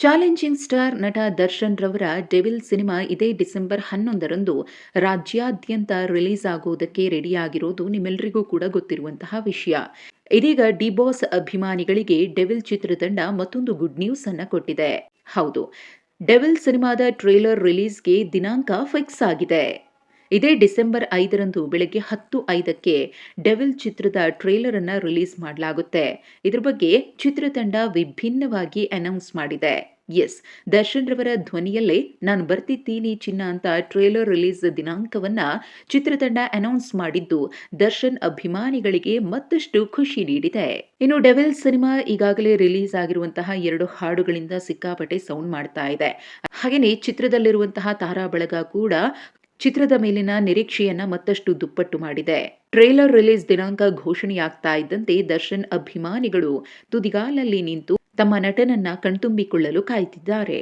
Challenging star ನಟ ದರ್ಶನ್ ರವರ devil cinema ಇದೇ ಡಿಸೆಂಬರ್ 11ರಂದು ರಾಜ್ಯಾದ್ಯಂತ ರಿಲೀಸ್ ಆಗುವುದಕ್ಕೆ ರೆಡಿಯಾಗಿರೋದು ನಿಮ್ಮೆಲ್ಲರಿಗೂ ಕೂಡ ಗೊತ್ತಿರುವಂತಹ ವಿಷಯ. ಇದೀಗ ಡಿ ಬಾಸ್ ಅಭಿಮಾನಿಗಳಿಗೆ ಡೆವಿಲ್ ಚಿತ್ರತಂಡ ಮತ್ತೊಂದು ಗುಡ್ ನ್ಯೂಸ್ ಅನ್ನ ಕೊಟ್ಟಿದೆ. ಹೌದು, ಡೆವಿಲ್ ಸಿನಿಮಾದ ಟ್ರೇಲರ್ ರಿಲೀಸ್ಗೆ ದಿನಾಂಕ ಫಿಕ್ಸ್ ಆಗಿದೆ. ಇದೇ ಡಿಸೆಂಬರ್ 5ರಂದು ಬೆಳಗ್ಗೆ 10:05ಕ್ಕೆ ಡೆವಿಲ್ ಚಿತ್ರದ ಟ್ರೇಲರ್ ಅನ್ನ ರಿಲೀಸ್ ಮಾಡಲಾಗುತ್ತೆ. ಇದ್ರ ಬಗ್ಗೆ ಚಿತ್ರತಂಡ ವಿಭಿನ್ನವಾಗಿ ಅನೌನ್ಸ್ ಮಾಡಿದೆ. ಎಸ್, ದರ್ಶನ್ ರವರ ಧ್ವನಿಯಲ್ಲೇ ನಾನು ಬರ್ತಿದ್ದೀನಿ ಚಿನ್ನ ಅಂತ ಟ್ರೇಲರ್ ರಿಲೀಸ್ ದಿನಾಂಕವನ್ನ ಚಿತ್ರತಂಡ ಅನೌನ್ಸ್ ಮಾಡಿದ್ದು ದರ್ಶನ್ ಅಭಿಮಾನಿಗಳಿಗೆ ಮತ್ತಷ್ಟು ಖುಷಿ ನೀಡಿದೆ. ಇನ್ನು ಡೆವಿಲ್ ಸಿನಿಮಾ ಈಗಾಗಲೇ ರಿಲೀಸ್ ಆಗಿರುವಂತಹ 2 ಹಾಡುಗಳಿಂದ ಸಿಕ್ಕಾಪಟ್ಟೆ ಸೌಂಡ್ ಮಾಡ್ತಾ ಇದೆ. ಹಾಗೆಯೇ ಚಿತ್ರದಲ್ಲಿರುವಂತಹ ತಾರಾ ಬಳಗ ಕೂಡ ಚಿತ್ರದ ಮೇಲಿನ ನಿರೀಕ್ಷೆಯನ್ನ ಮತ್ತಷ್ಟು ದುಪ್ಪಟ್ಟು ಮಾಡಿದೆ. ಟ್ರೇಲರ್ ರಿಲೀಸ್ ದಿನಾಂಕ ಘೋಷಣೆಯಾಗ್ತಾ ಇದ್ದಂತೆ ದರ್ಶನ್ ಅಭಿಮಾನಿಗಳು ತುದಿಗಾಲಲ್ಲಿ ನಿಂತು ತಮ್ಮ ನಟನನ್ನ ಕಣ್ತುಂಬಿಕೊಳ್ಳಲು ಕಾಯ್ತಿದ್ದಾರೆ.